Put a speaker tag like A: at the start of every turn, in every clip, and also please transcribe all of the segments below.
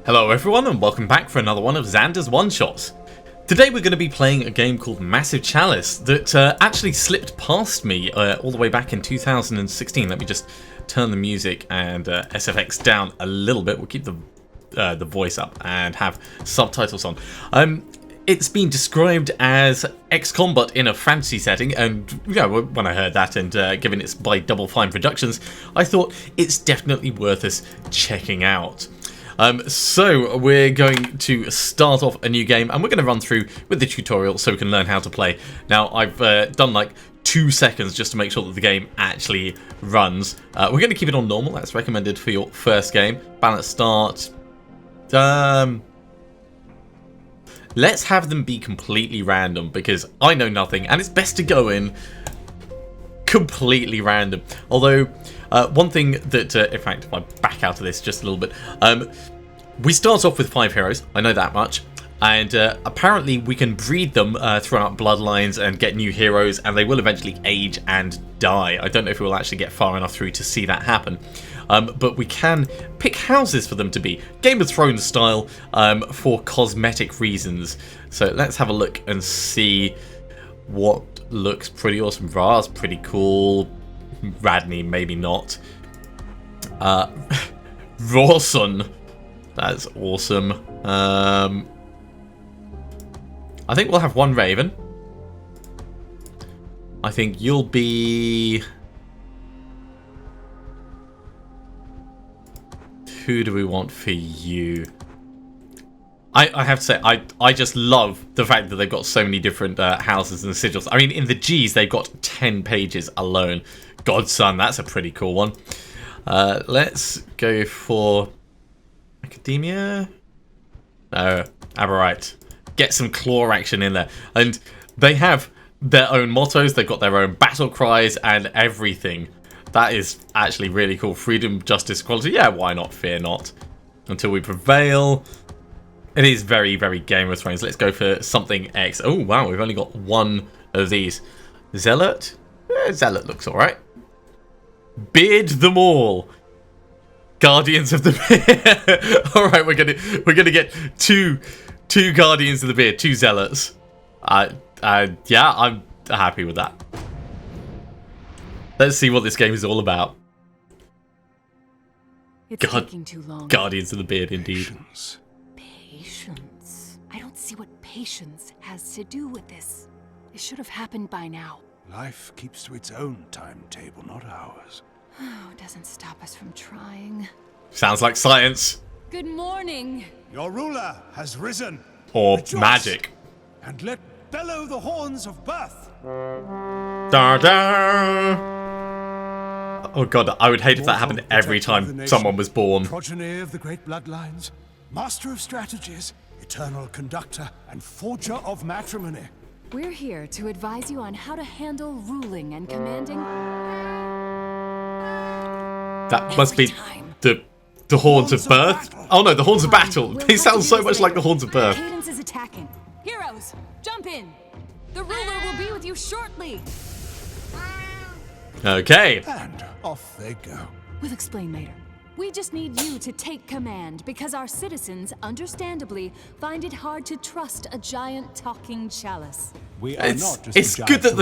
A: Hello everyone and welcome back for another one of Xander's one-shots. Today we're going to be playing a game called Massive Chalice that actually slipped past me all the way back in 2016. Let me just turn the music and SFX down a little bit. We'll keep the voice up and have subtitles on. It's been described as XCom but in a fantasy setting, and yeah, when I heard that and given it's by Double Fine Productions, I thought it's definitely worth us checking out. So we're going to start off a new game and we're going to run through with the tutorial so we can learn how to play. Now I've done like 2 seconds just to make sure that the game actually runs. We're going to keep it on normal, that's recommended for your first game. Balance start. Let's have them be completely random because I know nothing and it's best to go in completely random. Although one thing that, in fact, if I back out of this just a little bit, we start off with 5 heroes, I know that much, and apparently we can breed them throughout bloodlines and get new heroes, and they will eventually age and die. I don't know if we'll actually get far enough through to see that happen. But we can pick houses for them to be, Game of Thrones style, for cosmetic reasons. So let's have a look and see what looks pretty awesome. Ra's pretty cool. Radney, maybe not. Rawson, that's awesome. I think we'll have one Raven. I think you'll be... Who do we want for you? I have to say, I just love the fact that they've got so many different houses and sigils. I mean, in the G's, they've got 10 pages alone. Godson, that's a pretty cool one. Let's go for Academia. No, Aberrite. Get some claw action in there. And they have their own mottos. They've got their own battle cries and everything. That is actually really cool. Freedom, justice, equality. Yeah, why not? Fear not. Until we prevail. It is very, very Game of Thrones. Let's go for something X. Oh, wow. We've only got one of these. Zealot? Zealot looks alright. Beard them all. Guardians of the Beard. Alright, we're gonna get two Guardians of the Beard, 2 Zealots. Yeah, I'm happy with that. Let's see what this game is all about.
B: It's taking too long.
A: Guardians of the Beard, indeed.
B: Patience. I don't see what patience has to do with this. It should have happened by now.
C: Life keeps to its own timetable, not ours.
B: Oh, doesn't stop us from trying.
A: Sounds like science.
B: Good morning.
C: Your ruler has risen.
A: Or
C: Rejoice,
A: magic.
C: And let bellow the horns of birth.
A: Da da. Oh god, I would hate if that happened every time someone was born.
C: Progeny of the great bloodlines, master of strategies, eternal conductor, and forger of matrimony.
B: We're here to advise you on how to handle ruling and commanding.
A: That must be the horns of birth. Oh no, the horns of battle. They sound so much like the horns of birth.
B: Cadence is attacking. Heroes, jump in. The ruler will be with you shortly.
A: Okay.
C: And off they go.
B: We'll explain later. We just need you to take command because our citizens, understandably, find it hard to trust a giant talking chalice.
C: We are not just
A: It's good that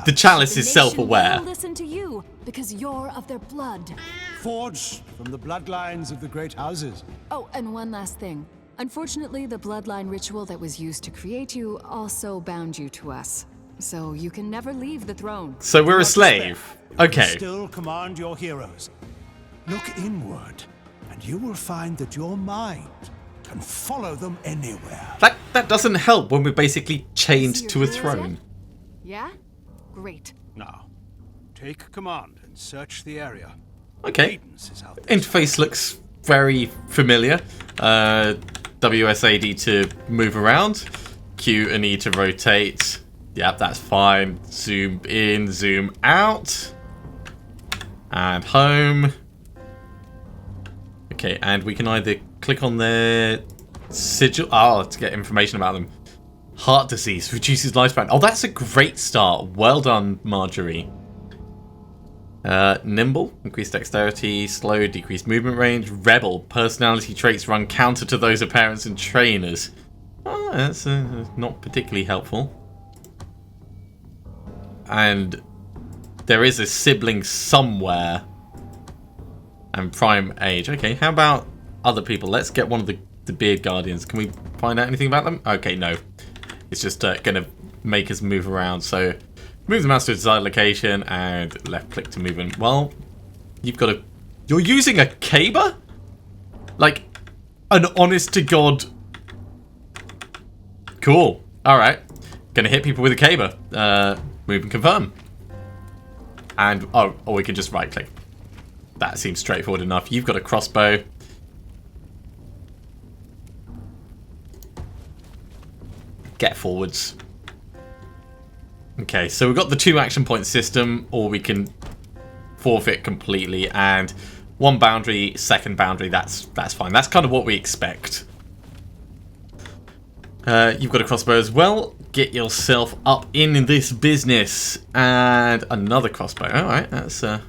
A: the chalice is self-aware.
B: Will listen to you because you're of their blood.
C: Forged from the bloodlines of the great houses.
B: Oh, and one last thing. Unfortunately, the bloodline ritual that was used to create you also bound you to us. So you can never leave the throne.
A: So we're a slave. Okay.
C: Still command your heroes. Look inward, and you will find that your mind can follow them anywhere.
A: That doesn't help when we're basically chained to a throne.
B: Yeah? Great.
C: Now, take command and search the area.
A: Okay.
C: Cadence is out there.
A: Interface looks very familiar. WSAD to move around. Q and E to rotate. Yep, that's fine. Zoom in, zoom out. And home. Okay, and we can either click on their sigil. Oh, to get information about them. Heart disease reduces lifespan. Oh, that's a great start. Well done, Marjorie. Nimble, increased dexterity. Slow, decreased movement range. Rebel, personality traits run counter to those of parents and trainers. Oh, that's not particularly helpful. And there is a sibling somewhere. And prime age. Okay, how about other people? Let's get one of the beard guardians. Can we find out anything about them? Okay, no. It's just going to make us move around. So move the mouse to a desired location and left click to move in. Well, you've got a... You're using a caber? Like, an honest to God... Cool. Alright. Gonna hit people with a caber. Move and confirm. And, or we can just right click. That seems straightforward enough. You've got a crossbow. Get forwards. Okay, so we've got the 2 action point system, or we can forfeit completely, and 1 boundary, 2nd boundary, that's fine. That's kind of what we expect. You've got a crossbow as well. Get yourself up in this business. And another crossbow. Alright, that's a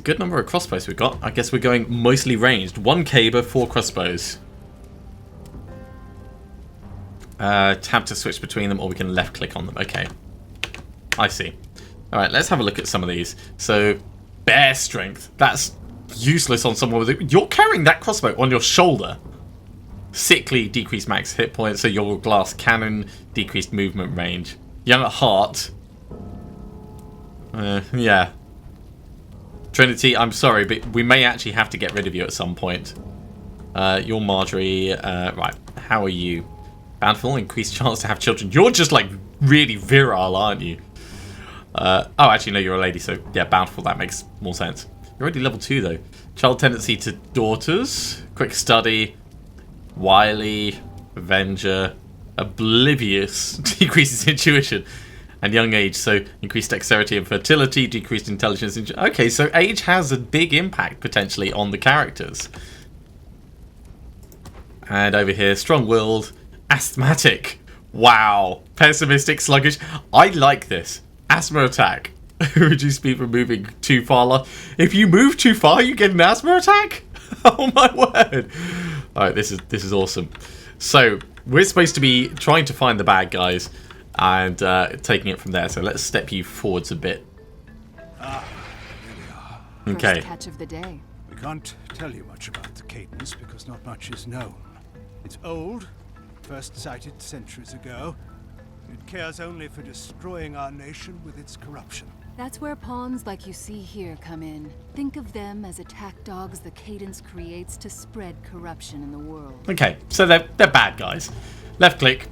A: good number of crossbows we've got. I guess we're going mostly ranged. 1 caber, 4 crossbows. Tab to switch between them, or we can left click on them. Okay. I see. Alright, let's have a look at some of these. So, bear strength. That's useless on someone with it. You're carrying that crossbow on your shoulder. Sickly, decreased max hit points. So your glass cannon, decreased movement range. Young at heart. Yeah. Trinity, I'm sorry, but we may actually have to get rid of you at some point. You're Marjorie. Right, how are you? Bountiful, increased chance to have children. You're just like really virile, aren't you? Oh, actually, no, you're a lady, so yeah, bountiful, that makes more sense. You're already level 2, though. Child tendency to daughters. Quick study. Wily. Avenger. Oblivious. Decreases intuition. And young age, so increased dexterity and fertility. Decreased intelligence. Okay, so age has a big impact, potentially, on the characters. And over here, strong-willed. Asthmatic. Wow. Pessimistic, sluggish. I like this. Asthma attack. Reduce speed from moving too far. If you move too far, you get an asthma attack? Oh my word. Alright, this is awesome. So, we're supposed to be trying to find the bad guys and taking it from there. So let's step you forwards a bit.
C: Ah, here we are.
A: Okay.
B: First catch of the day.
C: We can't tell you much about the cadence because not much is known. It's old, first sighted centuries ago. It cares only for destroying our nation with its corruption.
B: That's where pawns like you see here come in. Think of them as attack dogs the cadence creates to spread corruption in the world.
A: Okay, so they're bad guys. Left click.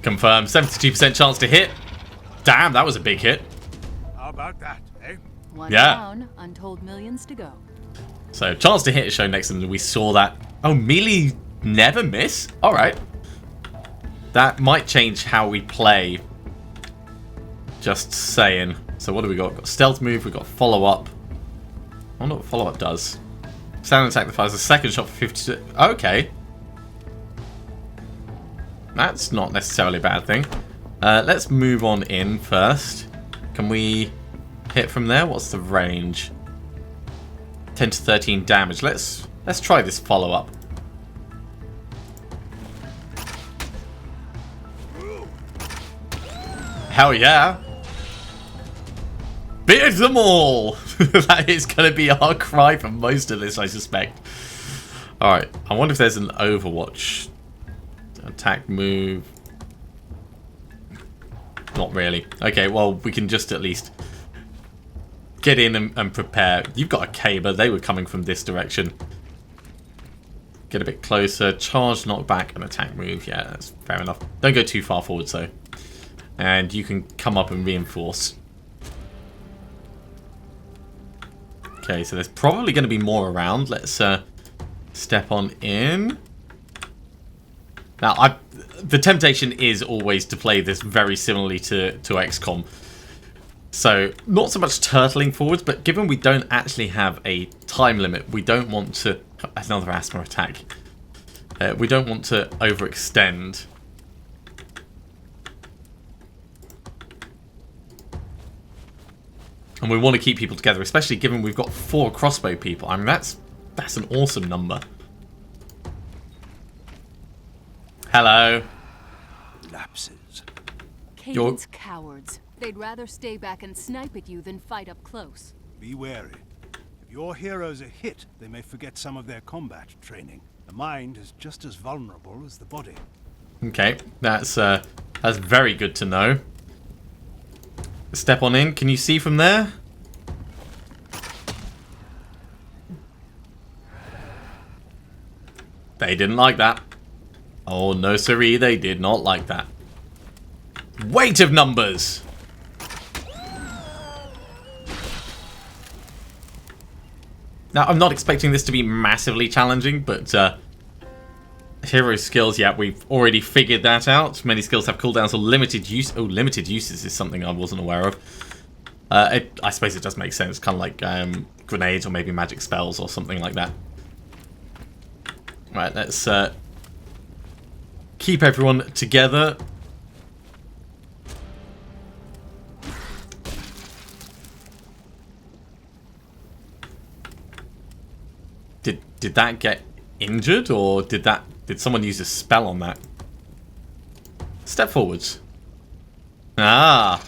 A: Confirm. 72% chance to hit. Damn, that was a big hit.
C: How about that, eh?
B: One
A: Yeah.
B: down, untold millions to go.
A: So, chance to hit is shown next to them. We saw that. Oh, melee never miss? Alright. That might change how we play. Just saying. So what do we got? We've got stealth move, we've got follow up. I wonder what follow up does. Standard attack that fires a second shot for 52. Okay. That's not necessarily a bad thing. Let's move on in first. Can we hit from there? What's the range? 10 to 13 damage. Let's try this follow up. Hell yeah. Beard them all! That is going to be our cry for most of this, I suspect. Alright, I wonder if there's an Overwatch. Attack move. Not really. Okay, well, we can just at least get in and prepare. You've got a caber. They were coming from this direction. Get a bit closer. Charge, knockback, and attack move. Yeah, that's fair enough. Don't go too far forward, though. And you can come up and reinforce. Okay, so there's probably going to be more around. Let's step on in. Now, the temptation is always to play this very similarly to XCOM. So, not so much turtling forwards, but given we don't actually have a time limit, we don't want to... Another asthma attack. We don't want to overextend. And we want to keep people together, especially given we've got 4 crossbow people. I mean, that's an awesome number. Hello.
C: Lapses.
B: Caden's cowards. They'd rather stay back and snipe at you than fight up close.
C: Be wary. If your heroes are hit, they may forget some of their combat training. The mind is just as vulnerable as the body.
A: Okay, that's very good to know. Step on in. Can you see from there? They didn't like that. Oh, no siree, they did not like that. Weight of numbers! Now, I'm not expecting this to be massively challenging, but hero skills, yeah, we've already figured that out. Many skills have cooldowns or limited use. Oh, limited uses is something I wasn't aware of. I suppose it does make sense, kind of like grenades or maybe magic spells or something like that. Right, let's keep everyone together. Did that get injured, or did someone use a spell on that? Step forwards. Ah,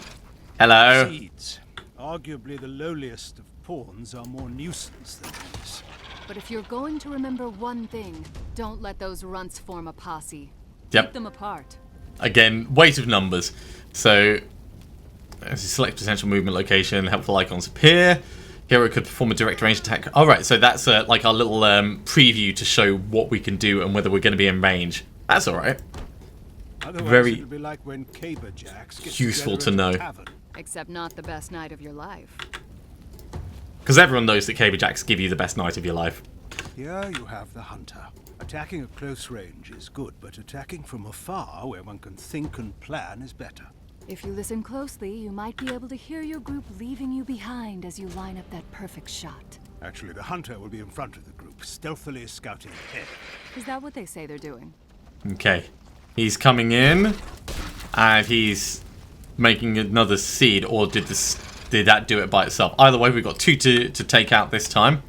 A: hello.
C: Seeds. Arguably the lowliest of pawns are more nuisance than these.
B: But if you're going to remember one thing, don't let those runts form a posse.
A: Yep.
B: Keep them apart.
A: Again, weight of numbers. So, as you select potential movement location, helpful icons appear. Hero could perform a direct range attack. Alright, so that's like our little preview to show what we can do and whether we're going to be in range. That's alright. Very
C: it'll be like when caber jacks get
A: useful to
C: together at a
A: know.
C: tavern.
B: Except not the best night of your life.
A: Because everyone knows that caber jacks give you the best night of your life.
C: Here you have the hunter. Attacking at close range is good, but attacking from afar, where one can think and plan, is better.
B: If you listen closely, you might be able to hear your group leaving you behind as you line up that perfect shot.
C: Actually, the hunter will be in front of the group, stealthily scouting ahead.
B: Is that what they say they're doing?
A: Okay. He's coming in, and he's making another seed, or did that do it by itself? Either way, we've got 2 to take out this time.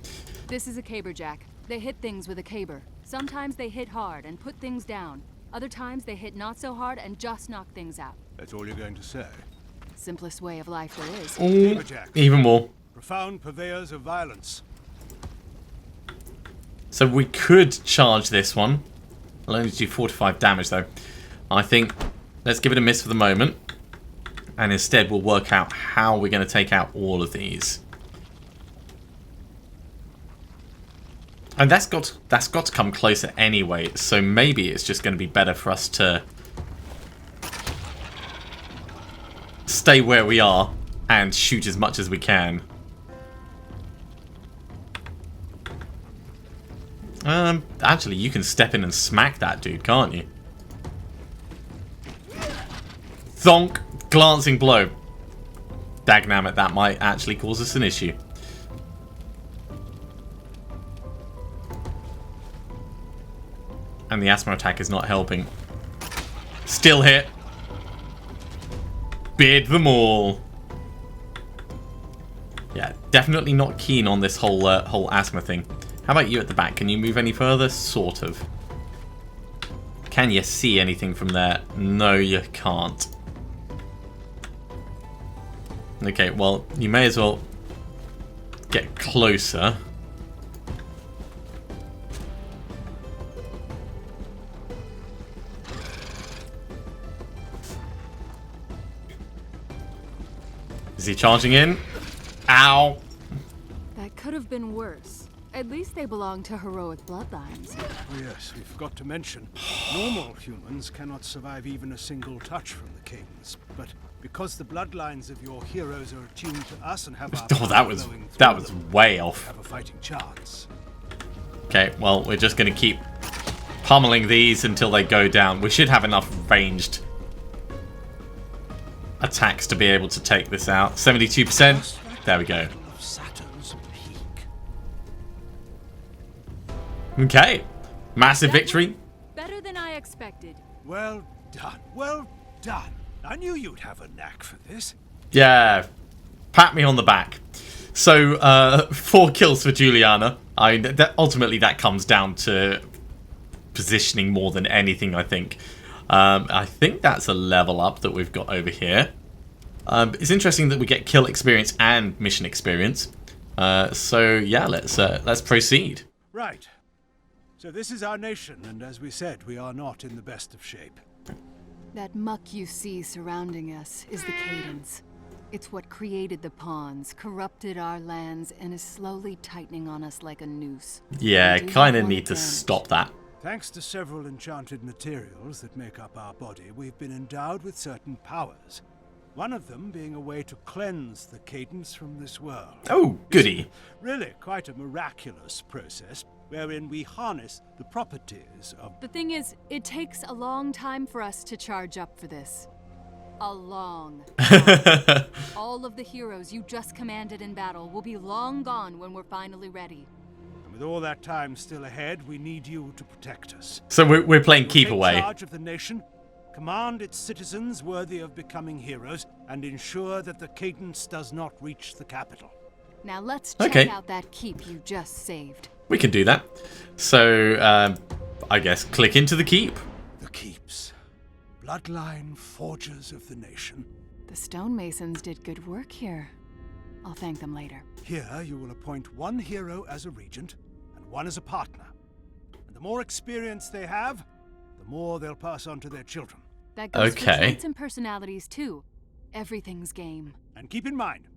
B: This is a caber jack. They hit things with a caber. Sometimes they hit hard and put things down. Other times they hit not so hard and just knock things out.
C: That's all you're going to say.
B: Simplest way of life there is.
A: Ooh, even more.
C: Profound purveyors of violence.
A: So we could charge this one. I'll only do 4 to 5 damage though. I think let's give it a miss for the moment. And instead we'll work out how we're going to take out all of these. And that's got to come closer anyway, so maybe it's just going to be better for us to stay where we are and shoot as much as we can. Actually, you can step in and smack that dude, can't you? Thonk! Glancing blow. Dagnammit, that might actually cause us an issue. And the asthma attack is not helping. Still hit. Beard them all. Yeah, definitely not keen on this whole asthma thing. How about you at the back? Can you move any further? Sort of. Can you see anything from there? No, you can't. Okay, well, you may as well get closer. Is he charging in? Ow!
B: That could have been worse. At least they belong to heroic bloodlines.
C: Oh yes, we forgot to mention, normal humans cannot survive even a single touch from the kings. But because the bloodlines of your heroes are attuned to us and have our
A: Oh, that was way off.
C: have a fighting chance.
A: Okay, well, we're just going to keep pummeling these until they go down. We should have enough ranged attacks to be able to take this out. 72%. There we go.
C: Saturn's peak.
A: Okay. Massive victory.
B: Better than I expected.
C: Well done, well done. I knew you'd have a knack for this.
A: Yeah. Pat me on the back. So, 4 kills for Juliana. Ultimately, that comes down to positioning more than anything, I think. I think that's a level up that we've got over here. It's interesting that we get kill experience and mission experience. So, yeah, let's proceed.
C: Right. So this is our nation, and as we said, we are not in the best of shape.
B: That muck you see surrounding us is the Cadence. It's what created the pawns, corrupted our lands, and is slowly tightening on us like a noose.
A: Yeah, kind of need to stop that.
C: Thanks to several enchanted materials that make up our body, we've been endowed with certain powers. One of them being a way to cleanse the Cadence from this world.
A: Oh, goody.
C: Really quite a miraculous process, wherein we harness the properties of...
B: The thing is, it takes a long time for us to charge up for this. A long time. All of the heroes you just commanded in battle will be long gone when we're finally ready.
C: And with all that time still ahead, we need you to protect us.
A: So we're playing keep
C: Take
A: away.
C: charge of the nation, command its citizens worthy of becoming heroes, and ensure that the Cadence does not reach the capital.
B: Now let's check out that keep you just saved.
A: We can do that. So, I guess click into the keep.
C: The keeps. Bloodline forgers of the nation.
B: The stonemasons did good work here. I'll thank them later.
C: Here you will appoint one hero as a regent and one as a partner. And the more experience they have, the more they'll pass on to their children.
B: That goes for traits and personalities too. Everything's game.
C: And keep in mind,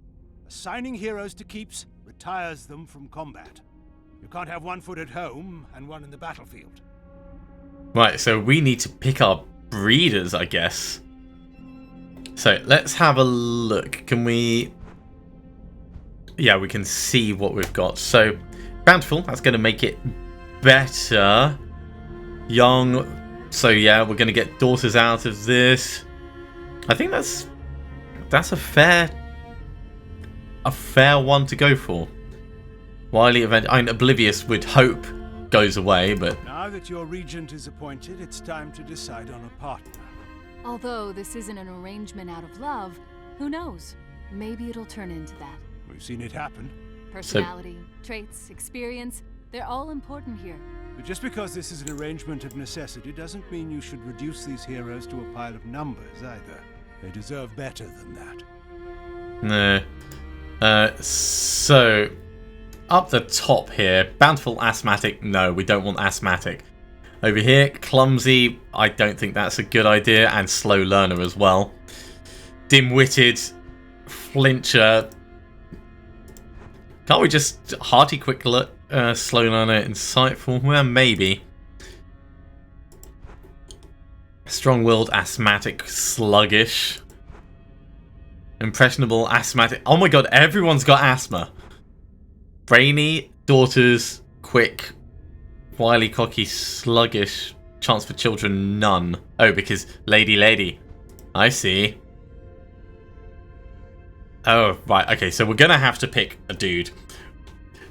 C: assigning heroes to keeps retires them from combat. You can't have one foot at home and one in the battlefield.
A: Right, so we need to pick our breeders, I guess. So let's have a look. Can we... Yeah, we can see what we've got. So, bountiful, that's going to make it better. Young, so yeah, we're going to get daughters out of this. I think that's a fair one to go for. Wily event, I mean, Oblivious with hope goes away, but...
C: Now that your regent is appointed, it's time to decide on a partner.
B: Although this isn't an arrangement out of love, who knows? Maybe it'll turn into that.
C: We've seen it happen.
B: Personality, traits, experience, they're all important here.
C: But just because this is an arrangement of necessity doesn't mean you should reduce these heroes to a pile of numbers either. They deserve better than that.
A: No. So, up the top here, bountiful asthmatic, no, we don't want asthmatic. Over here, clumsy, I don't think that's a good idea, and slow learner as well. Dim-witted, flincher. Can't we just hearty, quick, slow learner, insightful? Well, maybe. Strong-willed, asthmatic, sluggish. Impressionable, asthmatic. Oh my god, everyone's got asthma. Brainy, daughters, quick, wily, cocky, sluggish. Chance for children, none. Oh, because lady. I see. Oh, right. Okay, so we're gonna have to pick a dude.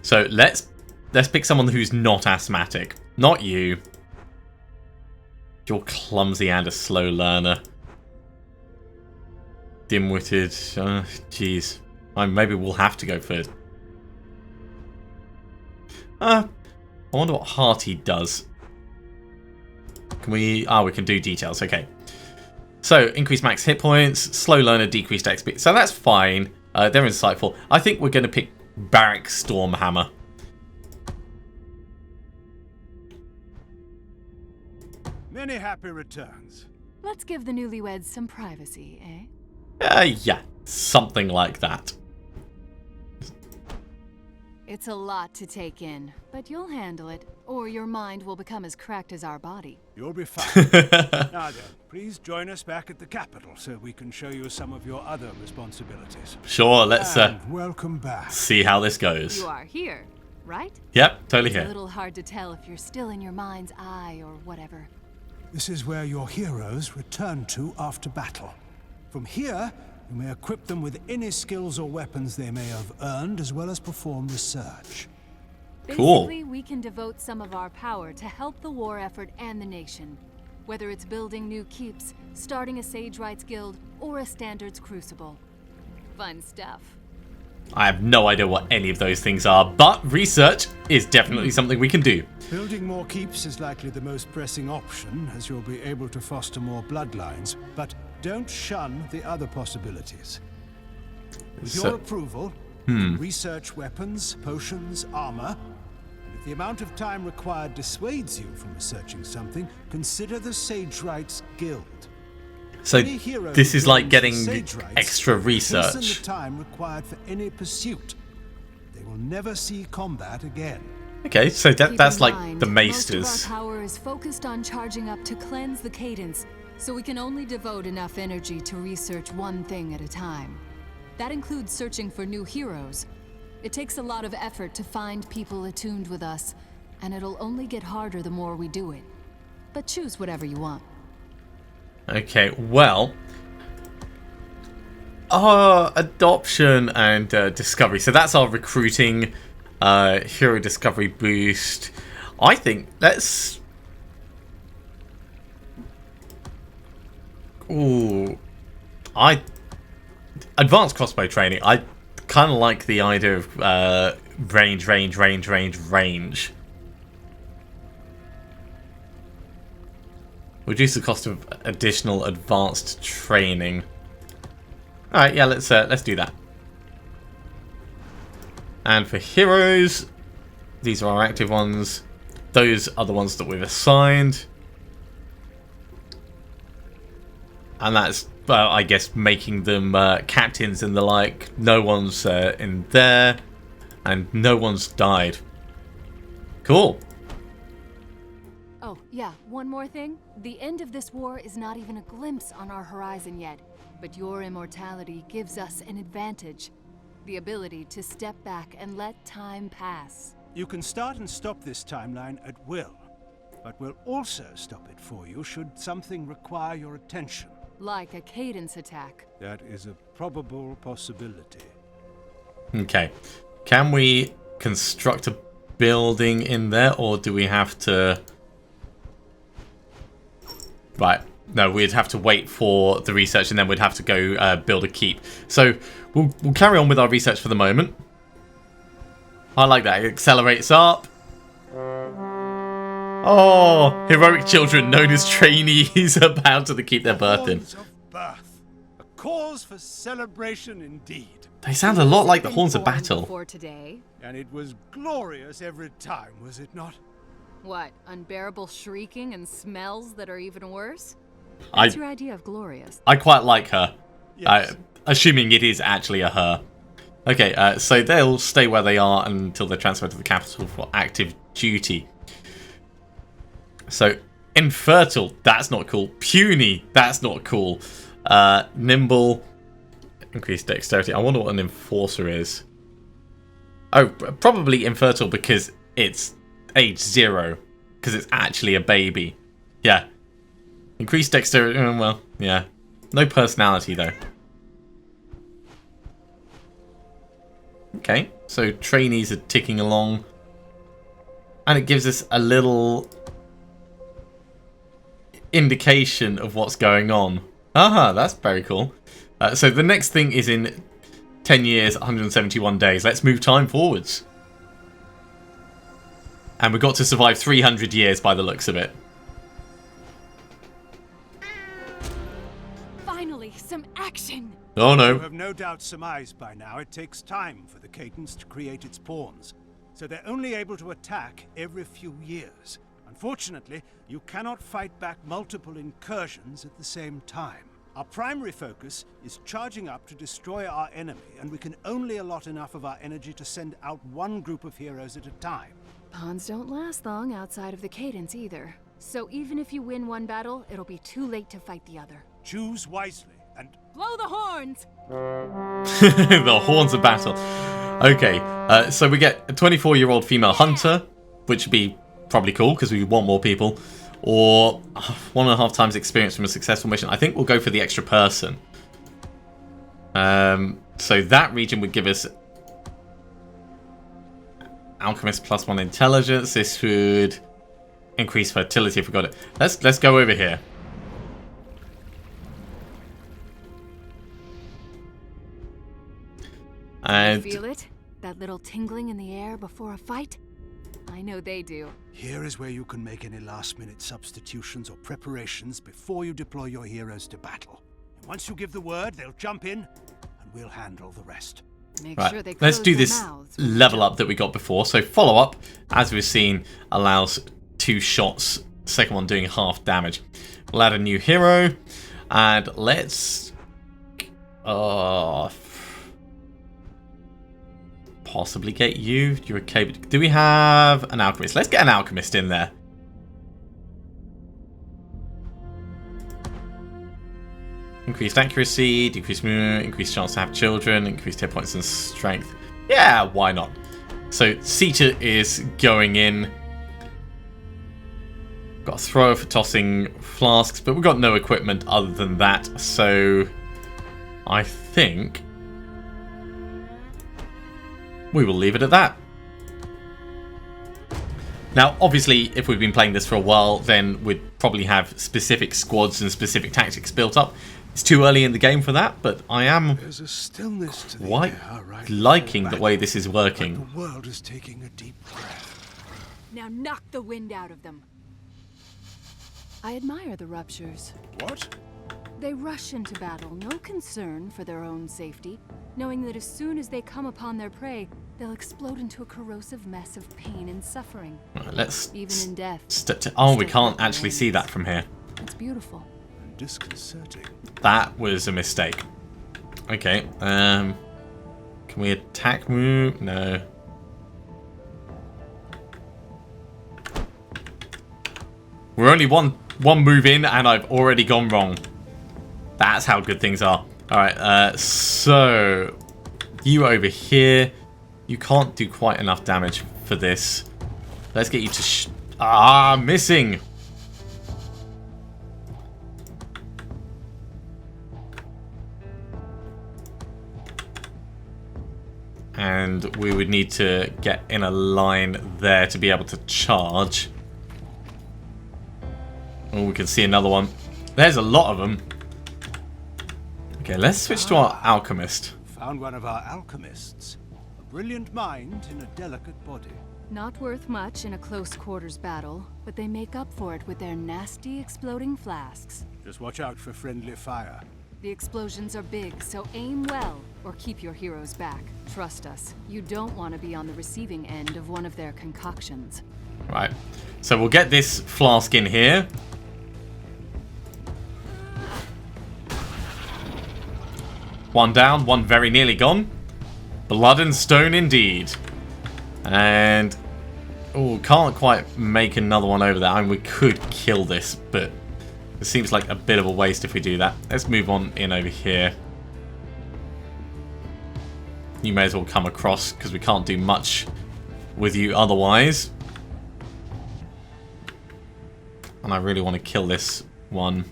A: So let's pick someone who's not asthmatic. Not you. You're clumsy and a slow learner. Dim-witted. Jeez. Maybe we'll have to go first. I wonder what Hearty does. Can we... we can do details. Okay. So, increase max hit points, slow learner, decreased XP. So that's fine. They're insightful. I think we're going to pick Barrack Stormhammer.
C: Many happy returns.
B: Let's give the newlyweds some privacy, eh?
A: Yeah, something like that.
B: It's a lot to take in, but you'll handle it, or your mind will become as cracked as our body.
C: You'll be fine. Now then, please join us back at the capital so we can show you some of your other responsibilities.
A: Sure, let's
C: welcome back.
A: See how this goes.
B: You are here, right?
A: Yep, totally
B: It's
A: here.
B: a little hard to tell if you're still in your mind's eye or whatever.
C: This is where your heroes return to after battle. From here, you may equip them with any skills or weapons they may have earned, as well as perform research.
A: Cool.
B: Basically, we can devote some of our power to help the war effort and the nation. Whether it's building new keeps, starting a Sage Rights Guild, or a Standards Crucible. Fun stuff.
A: I have no idea what any of those things are, but research is definitely something we can do.
C: Building more keeps is likely the most pressing option, as you'll be able to foster more bloodlines, but don't shun the other possibilities. With your approval, you can research weapons, potions, armor, and if the amount of time required dissuades you from researching something, consider the Sage Rights Guild.
A: So this is like getting extra research.
C: Hasten the time required for any pursuit. They will never see combat again.
A: Okay, so that's like
B: mind,
A: the
B: most of
A: maesters.
B: our power is focused on charging up to cleanse the cadence, so we can only devote enough energy to research one thing at a time. That includes searching for new heroes. It takes a lot of effort to find people attuned with us, and it'll only get harder the more we do it. But choose whatever you want.
A: Okay, well, adoption and discovery. So that's our recruiting, hero discovery boost. I think let's. Ooh, advanced crossbow training. I kind of like the idea of range. Reduce the cost of additional advanced training. All right, yeah, let's do that. And for heroes, these are our active ones. Those are the ones that we've assigned. And that's, I guess, making them captains and the like. No one's in there, and no one's died. Cool.
B: Oh, yeah, one more thing. The end of this war is not even a glimpse on our horizon yet, but your immortality gives us an advantage. The ability to step back and let time pass.
C: You can start and stop this timeline at will, but we'll also stop it for you should something require your attention.
B: Like a cadence attack.
C: That is a probable possibility.
A: Okay. Can we construct a building in there, or do we have to... Right. No, we'd have to wait for the research, and then we'd have to go build a keep. So we'll carry on with our research for the moment. I like that. It accelerates up. Oh, heroic children known as trainees are bound to keep their birth in.
C: Horns of birth. A cause for celebration indeed.
A: They sound a lot like the horns of battle.
B: For today.
C: And it was glorious every time, was it not?
B: What, unbearable shrieking and smells that are even worse?
A: I
B: What's your idea of glorious?
A: quite like her.
C: Yes.
A: Assuming it is actually a her. Okay, so they'll stay where they are until they're transferred to the capital for active duty. So, infertile, that's not cool. Puny, that's not cool. Nimble, increased dexterity. I wonder what an enforcer is. Oh, probably infertile because it's age 0. Because it's actually a baby. Yeah. Increased dexterity, well, yeah. No personality, though. Okay, so trainees are ticking along. And it gives us a little indication of what's going on. Aha, that's very cool. So the next thing is in 10 years, 171 days. Let's move time forwards. And we got to survive 300 years by the looks of it.
B: Finally, some action!
A: Oh no.
C: You have no doubt surmised by now it takes time for the cadence to create its pawns, so they're only able to attack every few years. Unfortunately, you cannot fight back multiple incursions at the same time. Our primary focus is charging up to destroy our enemy, and we can only allot enough of our energy to send out one group of heroes at a time.
B: Pawns don't last long outside of the cadence either. So even if you win one battle, it'll be too late to fight the other.
C: Choose wisely, and
B: Blow the horns!
A: The horns of battle. Okay, so we get a 24-year-old female hunter, which would be probably cool because we want more people. Or 1.5 times experience from a successful mission. I think we'll go for the extra person. So that region would give us Alchemist +1 intelligence. This would increase fertility if we got it. Let's go over here. And
B: You feel it? That little tingling in the air before a fight? I know they do.
C: Here is where you can make any last-minute substitutions or preparations before you deploy your heroes to battle. And once you give the word, they'll jump in, and we'll handle the rest.
B: Make
A: right,
B: sure they
A: let's
B: close
A: do
B: their
A: this
B: mouths.
A: level up that we got before. So follow up, as we've seen, allows 2 shots. Second one doing half damage. We'll add a new hero, and let's possibly get you. You're okay. But do we have an alchemist? Let's get an alchemist in there. Increased accuracy, decreased movement, increased chance to have children, increased hit points and strength. Yeah, why not? So Sita is going in. Got a thrower for tossing flasks, but we've got no equipment other than that. So I think we will leave it at that. Now, obviously, if we've been playing this for a while, then we'd probably have specific squads and specific tactics built up. It's too early in the game for that, but I am
C: There's a stillness to the
A: quite
C: air right
A: liking
C: before
A: the way
C: battle,
A: this is
C: like
A: working.
C: the world is taking a deep breath.
B: Now knock the wind out of them. I admire the ruptures.
C: What?
B: They rush into battle, no concern for their own safety, knowing that as soon as they come upon their prey, they'll explode into a corrosive mess of pain and suffering.
A: Right, let's
B: Even in death.
A: oh, we
B: still
A: can't
B: got their
A: actually see that from here.
B: It's beautiful.
C: And disconcerting.
A: That was a mistake. Okay, can we attack move? No. We're only one move in and I've already gone wrong. That's how good things are. Alright, so you over here. You can't do quite enough damage for this. Let's get you to missing. And we would need to get in a line there to be able to charge. Oh, we can see another one. There's a lot of them. Okay, let's switch to our alchemist.
C: Found one of our alchemists. A brilliant mind in a delicate body.
B: Not worth much in a close quarters battle, but they make up for it with their nasty exploding flasks.
C: Just watch out for friendly fire.
B: The explosions are big, so aim well, or keep your heroes back. Trust us, you don't want to be on the receiving end of one of their concoctions.
A: Right, so we'll get this flask in here. One down, one very nearly gone. Blood and stone indeed. And oh, can't quite make another one over there. I mean, we could kill this, but it seems like a bit of a waste if we do that. Let's move on in over here. You may as well come across because we can't do much with you otherwise. And I really want to kill this one.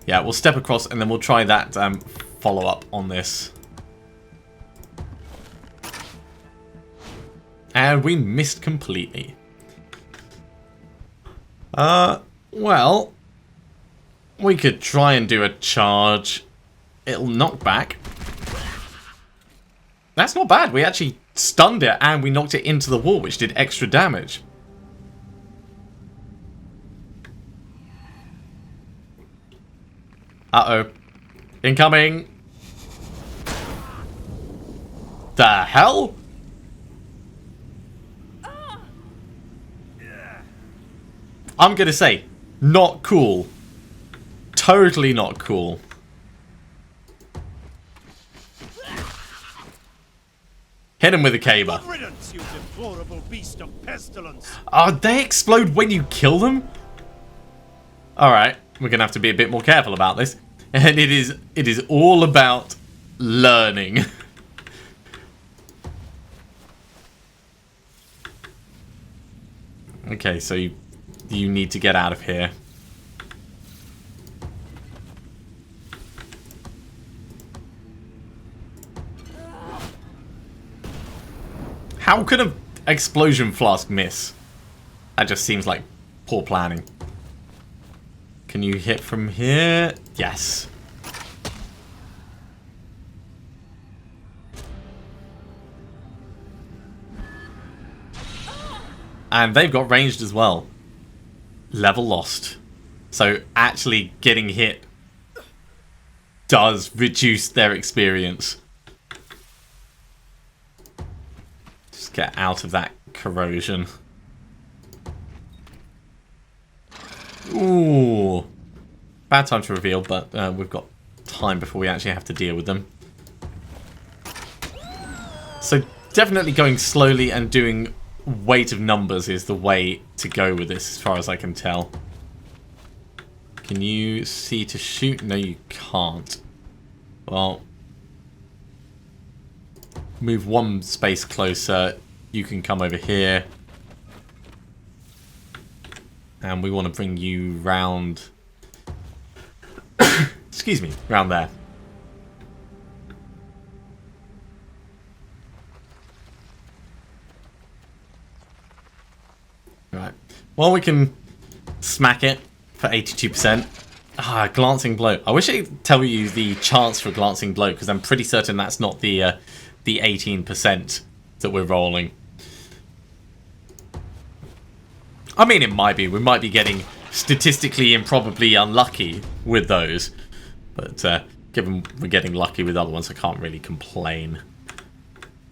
A: Yeah, we'll step across and then we'll try that follow-up on this. And we missed completely. Well, we could try and do a charge. It'll knock back. That's not bad. We actually stunned it and we knocked it into the wall, which did extra damage. Uh-oh. Incoming. The hell? I'm gonna say, not cool. Totally not cool. Hit him with a caber.
C: Good riddance, you deplorable beast of pestilence.
A: They explode when you kill them? Alright, we're gonna have to be a bit more careful about this. And it is all about learning. Okay, so you need to get out of here. How could an explosion flask miss? That just seems like poor planning. Can you hit from here? Yes. And they've got ranged as well. Level lost. So actually getting hit does reduce their experience. Just get out of that corrosion. Ooh. Bad time to reveal, but we've got time before we actually have to deal with them. So definitely going slowly and doing weight of numbers is the way to go with this, as far as I can tell. Can you see to shoot? No, you can't. Well, move one space closer. You can come over here. And we want to bring you round... excuse me, round there. Right. Well, we can smack it for 82%. Ah, glancing blow. I wish I could tell you the chance for glancing blow, because I'm pretty certain that's not the 18% that we're rolling. I mean, it might be. We might be getting statistically improbably unlucky with those. But given we're getting lucky with other ones, I can't really complain.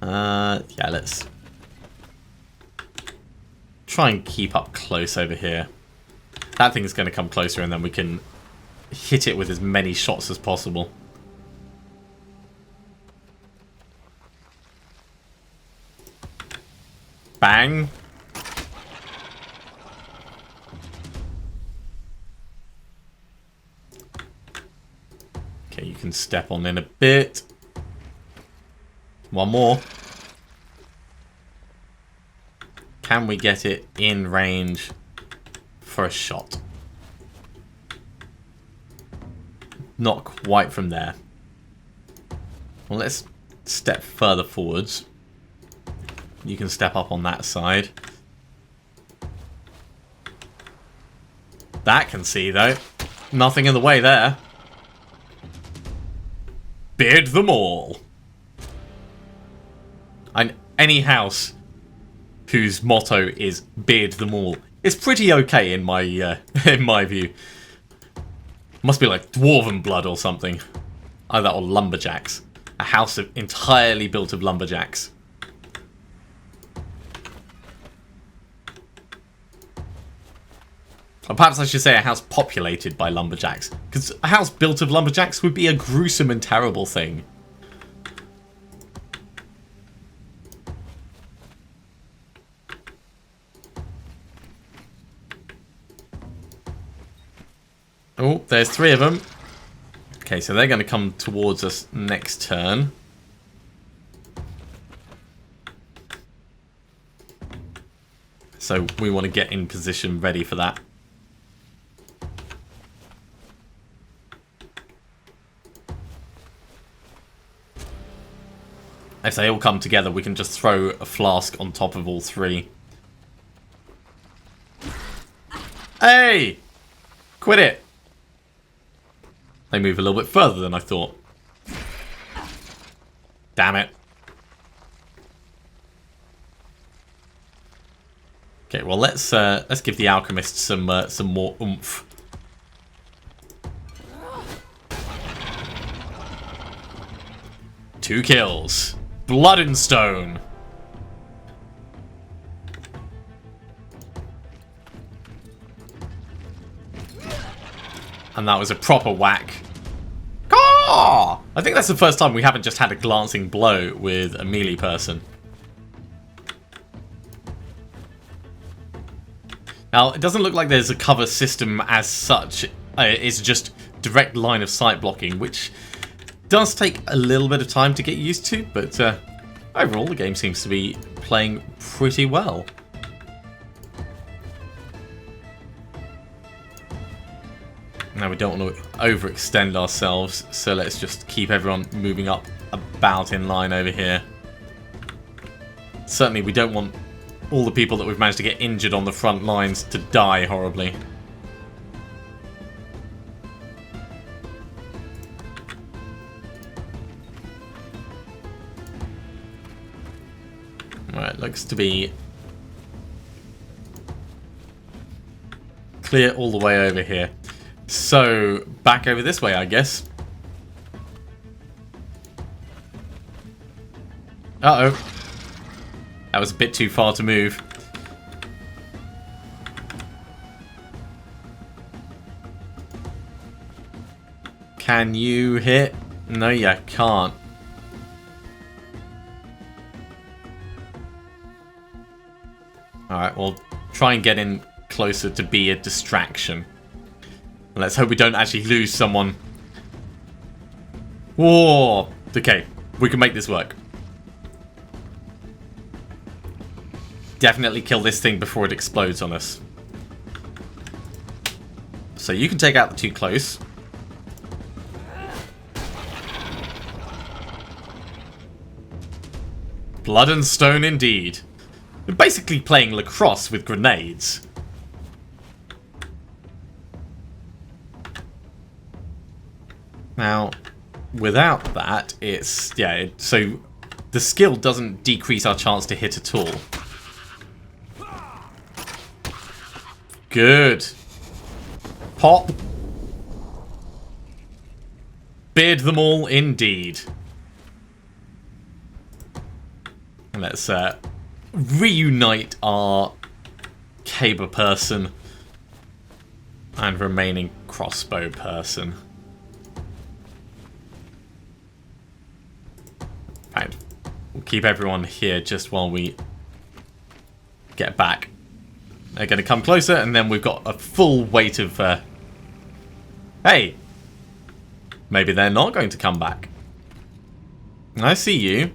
A: Yeah, let's try and keep up close over here. That thing's going to come closer, and then we can hit it with as many shots as possible. Bang. Okay, you can step on in a bit. One more. Can we get it in range for a shot? Not quite from there. Well, let's step further forwards. You can step up on that side. That can see, though. Nothing in the way there. Beard them all. And any house whose motto is beard them all is pretty okay in my in my view. Must be like dwarven blood or something. Either or lumberjacks. A house entirely built of lumberjacks. Or perhaps I should say a house populated by lumberjacks. Because a house built of lumberjacks would be a gruesome and terrible thing. Oh, there's 3 of them. Okay, so they're going to come towards us next turn. So we want to get in position ready for that. If they all come together, we can just throw a flask on top of all 3. Hey! Quit it! They move a little bit further than I thought. Damn it. Okay, well let's give the alchemist some more oomph. Two kills. Blood and stone. And that was a proper whack. Ah! I think that's the first time we haven't just had a glancing blow with a melee person. Now, it doesn't look like there's a cover system as such. It's just direct line of sight blocking, which does take a little bit of time to get used to, but overall the game seems to be playing pretty well. Now we don't want to overextend ourselves, so let's just keep everyone moving up about in line over here. Certainly we don't want all the people that we've managed to get injured on the front lines to die horribly. Right, looks to be clear all the way over here. So, back over this way, I guess. Uh-oh. That was a bit too far to move. Can you hit? No, you can't. Alright, we'll try and get in closer to be a distraction. Let's hope we don't actually lose someone. Whoa! Okay, we can make this work. Definitely kill this thing before it explodes on us. So you can take out the too close. Blood and stone indeed. We're basically playing lacrosse with grenades. Now, without that, it's... yeah, so the skill doesn't decrease our chance to hit at all. Good. Pop. Beard them all indeed. Let's reunite our caber person and remaining crossbow person. Right. We'll keep everyone here just while we get back. They're going to come closer, and then we've got a full weight of... hey! Maybe they're not going to come back. I see you.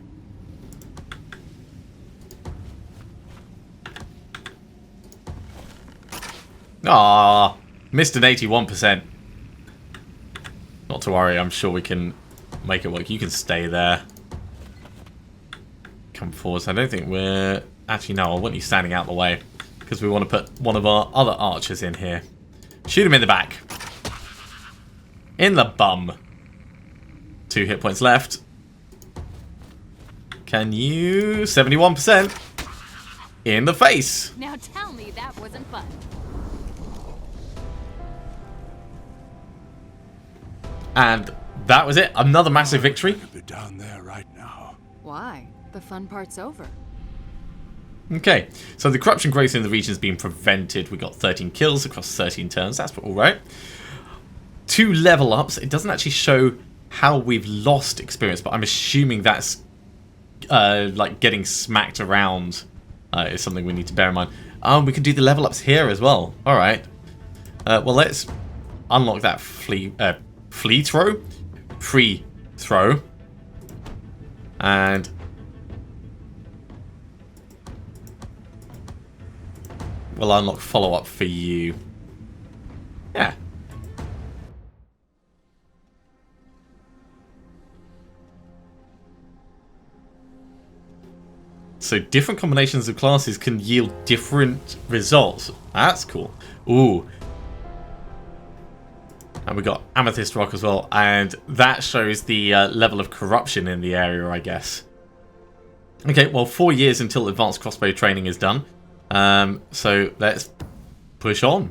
A: Ah, missed an 81%. Not to worry, I'm sure we can make it work. You can stay there. Come forward. I don't think we're... actually, no, I want you standing out the way. Because we want to put one of our other archers in here. Shoot him in the back. In the bum. 2 hit points left. Can you... 71%. In the face.
B: Now tell me that wasn't fun.
A: And that was it. Another massive victory.
C: Be down there right now.
B: Why? The fun part's over.
A: Okay, so the corruption growth in the region has been prevented. We got 13 kills across 13 turns. That's all right. 2 level ups. It doesn't actually show how we've lost experience, but I'm assuming that's like getting smacked around is something we need to bear in mind. We can do the level ups here as well. All right. Well, let's unlock that free throw, and we'll unlock follow-up for you. Yeah. So different combinations of classes can yield different results. That's cool. Ooh. And we got Amethyst Rock as well. And that shows the level of corruption in the area, I guess. Okay, well, 4 years until advanced crossbow training is done. So let's push on.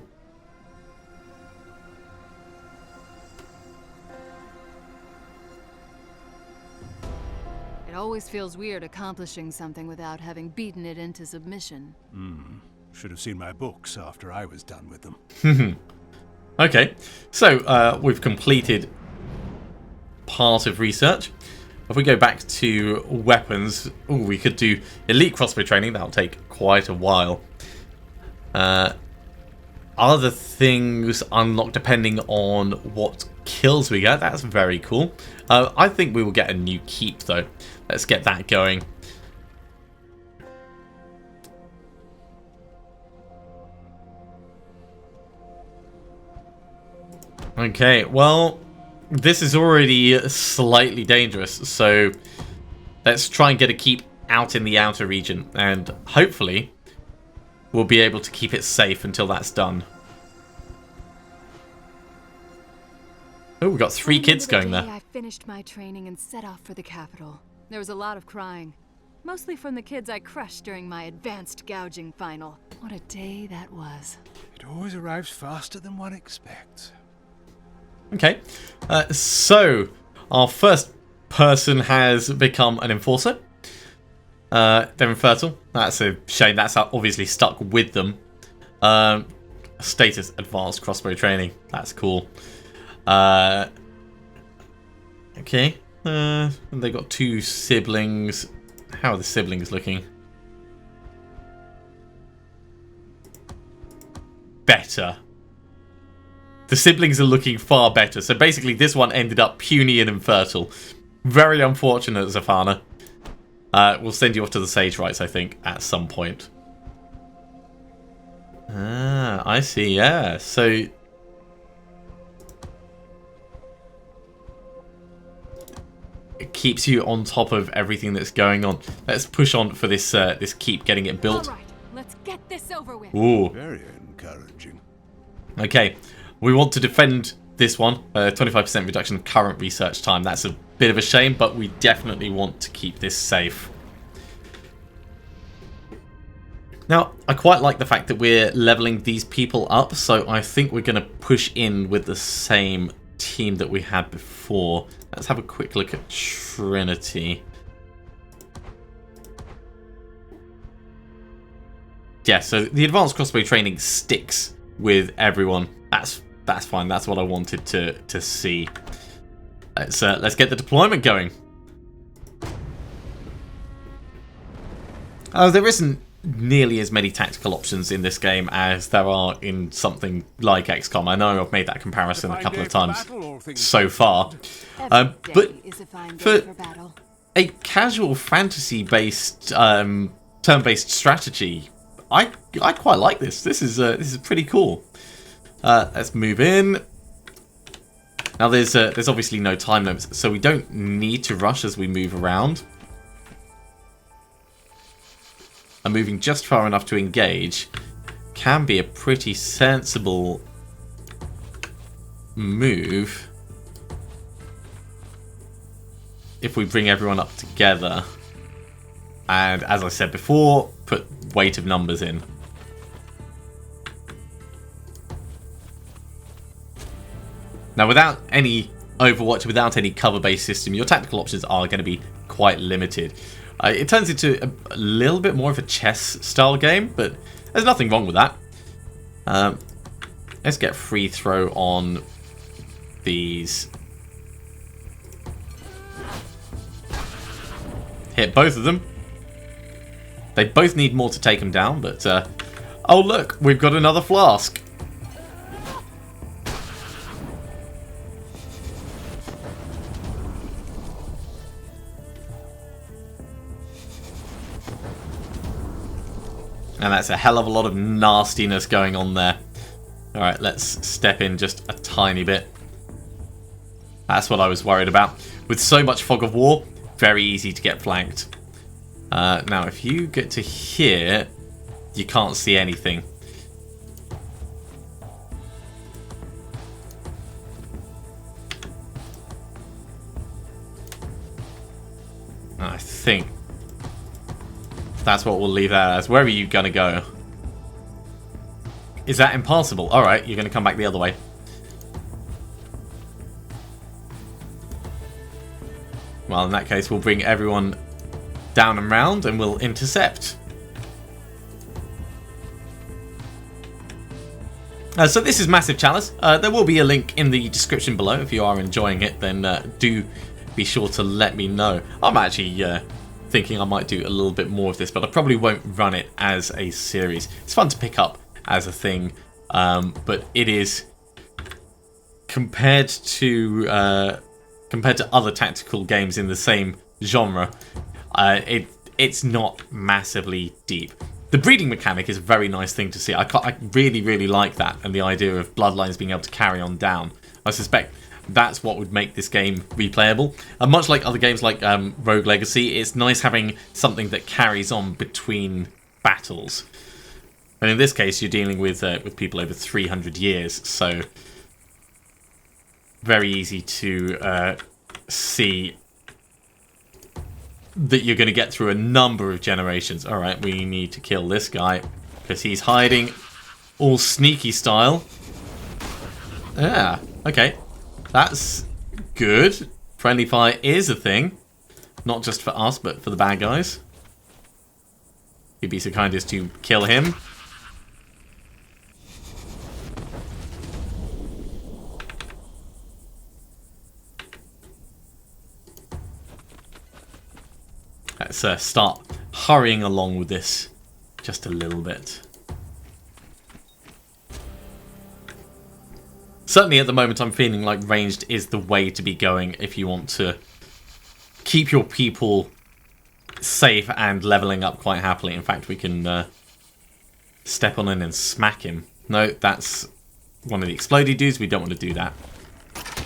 B: It always feels weird accomplishing something without having beaten it into submission.
C: Should have seen my books after I was done with them.
A: Okay, so we've completed part of research. If we go back to weapons, we could do elite crossbow training. That'll take quite a while. Other things unlock depending on what kills we get. That's very cool. I think we will get a new keep though. Let's get that going. Okay, well, this is already slightly dangerous, so let's try and get a keep out in the outer region, and hopefully we'll be able to keep it safe until that's done. Oh, we've got 3 kids going there.
B: I finished my training and set off for the capital. There was a lot of crying, mostly from the kids I crushed during my advanced gouging final. What a day that was.
C: It It always arrives faster than one expects.
A: Okay, so our first person has become an enforcer. They're infertile. That's a shame. That's obviously stuck with them. Status advanced crossbow training. That's cool. Okay. They got 2 siblings. How are the siblings looking? Better. The siblings are looking far better. So basically this one ended up puny and infertile. Very unfortunate, Zafana. We'll send you off to the Sage Rites, I think, at some point. Ah, I see, yeah. So it keeps you on top of everything that's going on. Let's push on for this this keep, getting it built.
B: All right, let's get this over with.
A: Ooh.
C: Very encouraging.
A: Okay, we want to defend this one. 25% reduction of current research time. That's a bit of a shame, but we definitely want to keep this safe. Now, I quite like the fact that we're leveling these people up, so I think we're going to push in with the same team that we had before. Let's have a quick look at Trinity. Yeah, so the advanced crossbow training sticks with everyone. That's fine. That's what I wanted to see. Let's get the deployment going. Oh, there isn't nearly as many tactical options in this game as there are in something like XCOM. I know I've made that comparison a couple of times so far. But for a casual fantasy-based, turn-based strategy, I quite like this. This is pretty cool. Let's move in. Now there's obviously no time limits, so we don't need to rush as we move around. And moving just far enough to engage can be a pretty sensible move if we bring everyone up together. And as I said before, put weight of numbers in. Now, without any Overwatch, without any cover-based system, your tactical options are going to be quite limited. It turns into a little bit more of a chess-style game, but there's nothing wrong with that. Let's get free throw on these. Hit both of them. They both need more to take them down, but... oh, look, we've got another flask. And that's a hell of a lot of nastiness going on there. Alright, let's step in just a tiny bit. That's what I was worried about. With so much fog of war, very easy to get flanked. Now, if you get to here, you can't see anything. I think that's what we'll leave that as. Where are you going to go? Is that impassable? Alright, you're going to come back the other way. Well, in that case, we'll bring everyone down and round and we'll intercept. So this is Massive Chalice. There will be a link in the description below. If you are enjoying it, then do be sure to let me know. I'm actually thinking I might do a little bit more of this, but I probably won't run it as a series. It's fun to pick up as a thing, but it is compared to other tactical games in the same genre. It's not massively deep. The breeding mechanic is a very nice thing to see. I really like that, and the idea of bloodlines being able to carry on down. I suspect that's what would make this game replayable. And much like other games like Rogue Legacy, it's nice having something that carries on between battles. And in this case, you're dealing with people over 300 years, so very easy to see that you're going to get through a number of generations. Alright, we need to kill this guy because he's hiding. all sneaky style. Yeah, okay. That's good. Friendly fire is a thing. Not just for us, but for the bad guys. You'd be so kind as to kill him. Let's start hurrying along with this just a little bit. Certainly at the moment I'm feeling like ranged is the way to be going if you want to keep your people safe and leveling up quite happily. In fact, we can step on in and smack him. No, that's one of the explodey dudes. We don't want to do that.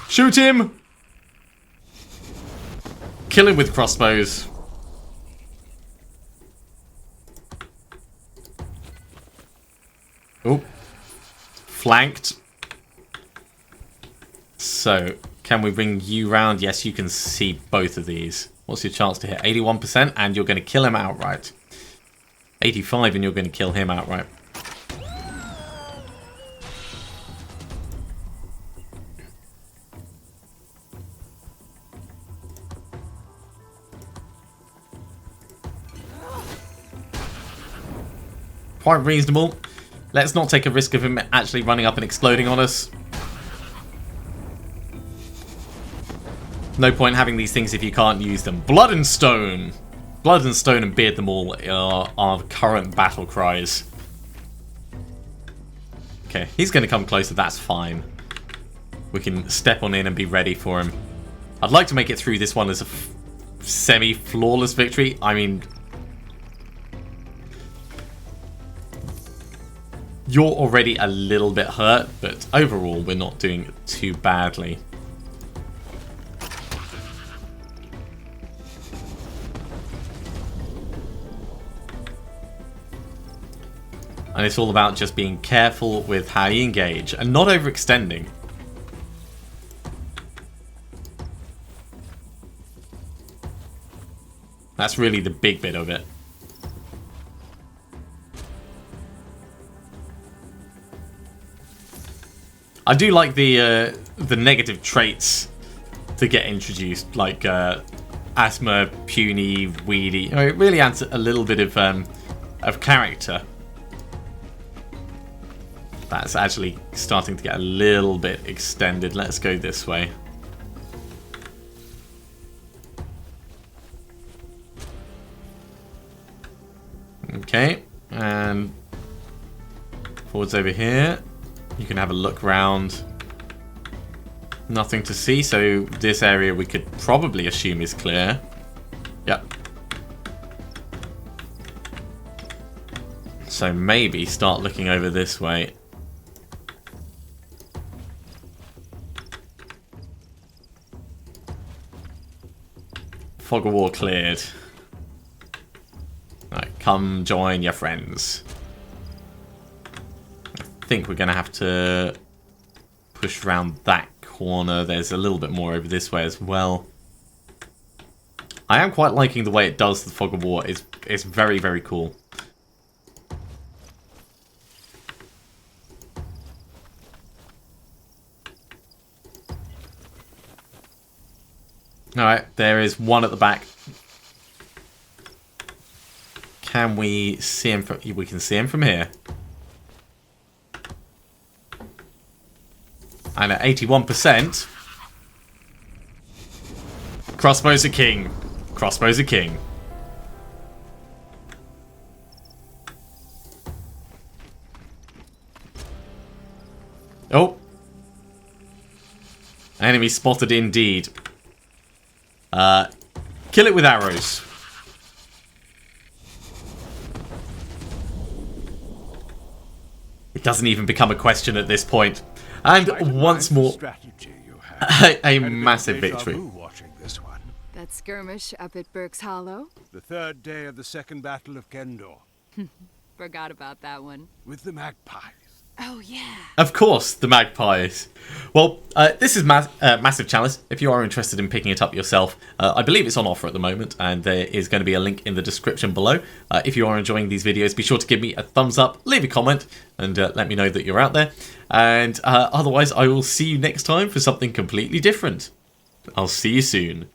A: Shoot him! Kill him with crossbows. Oh. Flanked. So, can we bring you round? Yes, you can see both of these. What's your chance to hit? 81%, and you're going to kill him outright. 85, and you're going to kill him outright. Quite reasonable. Let's not take a risk of him actually running up and exploding on us. No point having these things if you can't use them. Blood and Stone! Blood and Stone and Beard them all are our current battle cries. Okay, he's going to come closer, that's fine. We can step on in and be ready for him. I'd like to make it through this one as a semi-flawless victory. I mean, you're already a little bit hurt, but overall we're not doing too badly. And it's all about just being careful with how you engage and not overextending. That's really the big bit of it. I do like the negative traits to get introduced, like asthma, puny, weedy. It really adds a little bit of character. That's actually starting to get a little bit extended. Let's go this way. Okay, and forwards over here. You can have a look round. Nothing to see, so this area we could probably assume is clear. Yep. So maybe start looking over this way. Fog of War cleared. Right, come join your friends. I think we're going to have to push around that corner. There's a little bit more over this way as well. I am quite liking the way it does the Fog of War. It's very, very cool. Alright, there is one at the back. Can we see him from... We can see him from here. And at 81%... Crossbows are king. Crossbows are king. Oh. Enemy spotted indeed. Kill it with arrows. It doesn't even become a question at this point. And once more, a massive victory.
B: That skirmish up at Burke's Hollow?
C: The third day of the second battle of Kendor.
B: Forgot about that one.
C: With the magpies.
B: Oh, yeah.
A: Of course, the magpies. Well, this is Massive Chalice. If you are interested in picking it up yourself, I believe it's on offer at the moment, and there is going to be a link in the description below. If you are enjoying these videos, be sure to give me a thumbs up, leave a comment, and let me know that you're out there. And otherwise, I will see you next time for something completely different. I'll see you soon.